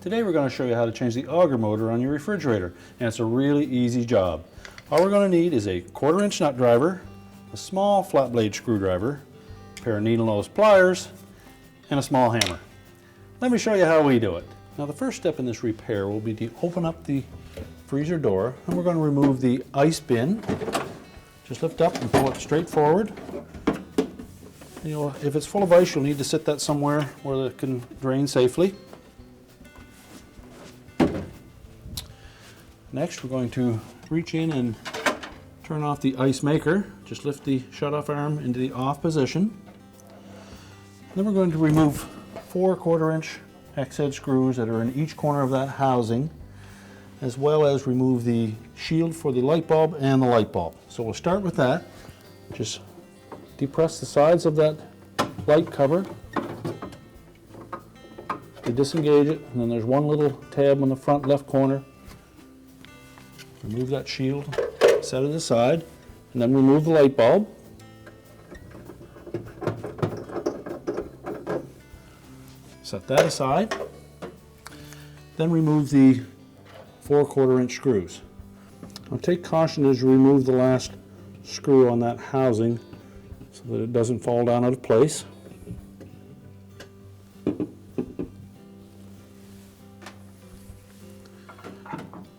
Today we're going to show you how to change the auger motor on your refrigerator, and it's a really easy job. All we're going to need is a 1/4-inch nut driver, a small flat blade screwdriver, a pair of needle nose pliers, and a small hammer. Let me show you how we do it. Now the first step in this repair will be to open up the freezer door, and we're going to remove the ice bin. Just lift up and pull it straight forward. If it's full of ice, you'll need to sit that somewhere where it can drain safely. Next, we're going to reach in and turn off the ice maker. Just lift the shut-off arm into the off position. Then we're going to remove 4 1/4-inch hex head screws that are in each corner of that housing, as well as remove the shield for the light bulb and the light bulb. So we'll start with that. Just depress the sides of that light cover. You disengage it, and then there's one little tab on the front left corner. Remove that shield, set it aside, and then remove the light bulb. Set that aside. Then remove the 4 1/4-inch screws. Now take caution as you remove the last screw on that housing so that it doesn't fall down out of place.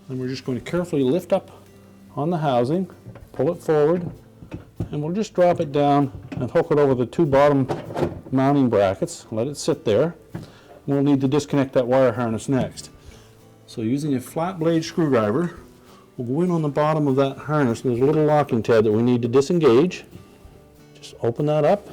Then we're just going to carefully lift up on the housing, pull it forward, and we'll just drop it down and hook it over the 2 bottom mounting brackets. Let it sit there. We'll need to disconnect that wire harness next. So using a flat blade screwdriver, we'll go in on the bottom of that harness. There's a little locking tab that we need to disengage. Just open that up.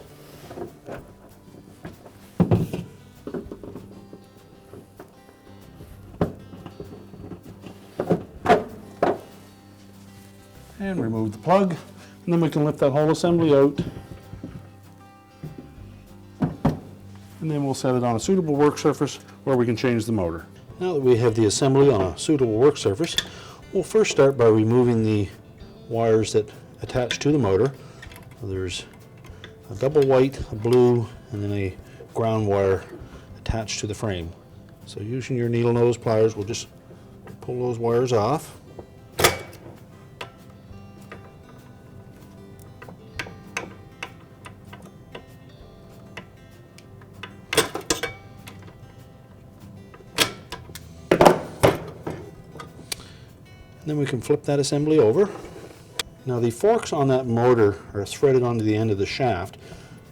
And remove the plug, and then we can lift that whole assembly out, and then we'll set it on a suitable work surface where we can change the motor. Now that we have the assembly on a suitable work surface, we'll first start by removing the wires that attach to the motor. There's a double white, a blue, and then a ground wire attached to the frame. So using your needle nose pliers, we'll just pull those wires off. Then we can flip that assembly over. Now the forks on that motor are threaded onto the end of the shaft,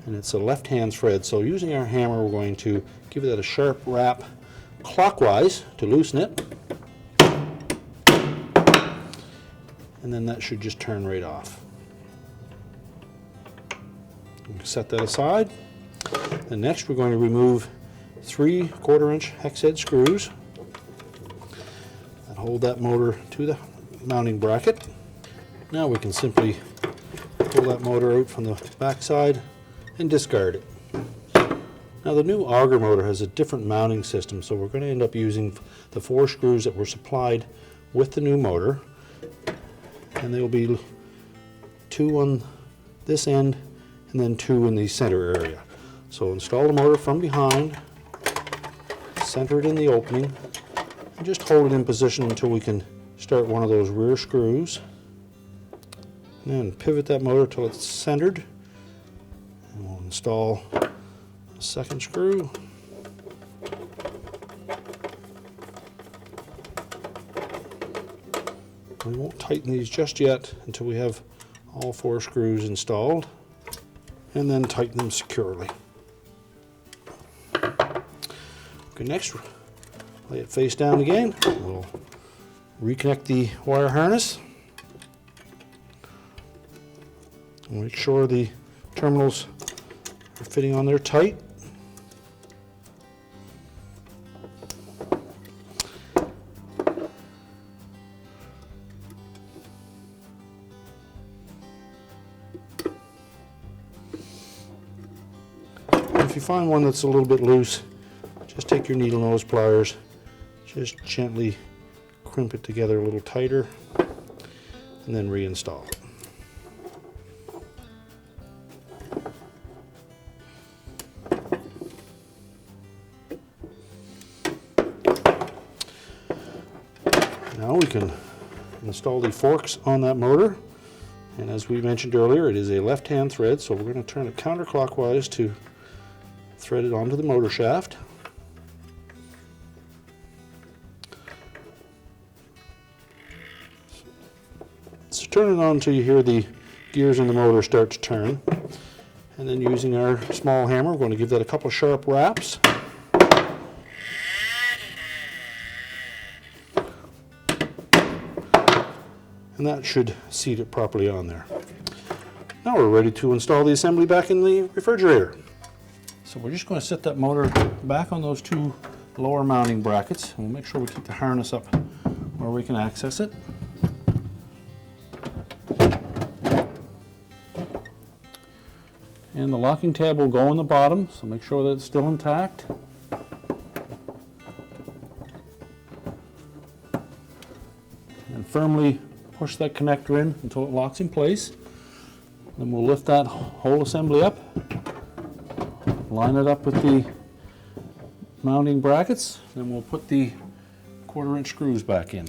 and it's a left-hand thread. So using our hammer, we're going to give it a sharp rap clockwise to loosen it. And then that should just turn right off. We can set that aside. And next we're going to remove 3 1/4-inch hex head screws that hold that motor to the mounting bracket. Now we can simply pull that motor out from the back side and discard it. Now the new auger motor has a different mounting system, so we're going to end up using the 4 screws that were supplied with the new motor, and there will be 2 on this end and then 2 in the center area. So install the motor from behind, center it in the opening, and just hold it in position until we can start one of those rear screws. And then pivot that motor till it's centered, and we'll install a second screw. We won't tighten these just yet until we have all 4 screws installed, and then tighten them securely. Okay, next lay it face down again. We'll reconnect the wire harness. Make sure the terminals are fitting on there tight. If you find one that's a little bit loose, just take your needle nose pliers, just gently crimp it together a little tighter, and then reinstall it. we can install the forks on that motor. And as we mentioned earlier, it is a left-hand thread, so we're going to turn it counterclockwise to thread it onto the motor shaft. So turn it on until you hear the gears in the motor start to turn. And then using our small hammer, we're going to give that a couple sharp raps. And that should seat it properly on there. Now we're ready to install the assembly back in the refrigerator. So we're just going to set that motor back on those two lower mounting brackets. And we'll make sure we keep the harness up where we can access it. And the locking tab will go on the bottom, so make sure that it's still intact. And firmly push that connector in until it locks in place. Then we'll lift that whole assembly up, line it up with the mounting brackets, then we'll put the 1/4 inch screws back in.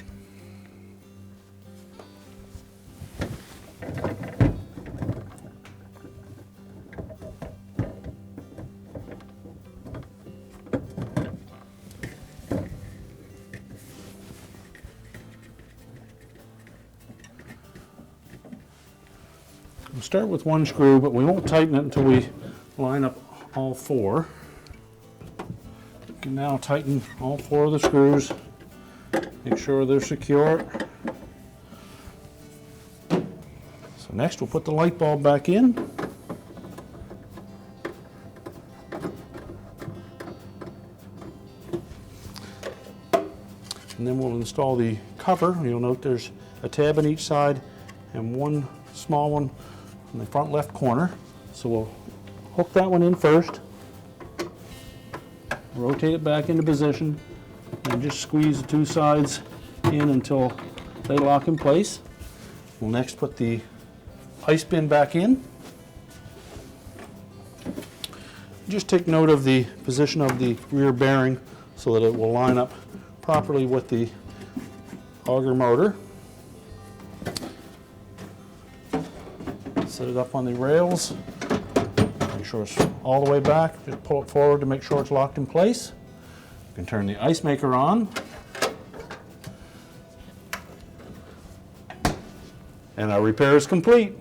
We'll start with one screw, but we won't tighten it until we line up all four. You can now tighten all 4 of the screws, make sure they're secure. So next we'll put the light bulb back in. And then we'll install the cover. You'll note there's a tab on each side and one small one in the front left corner. So we'll hook that one in first, rotate it back into position, and just squeeze the 2 sides in until they lock in place. We'll next put the ice bin back in. Just take note of the position of the rear bearing so that it will line up properly with the auger motor. Set it up on the rails, make sure it's all the way back, just pull it forward to make sure it's locked in place. You can turn the ice maker on. And our repair is complete.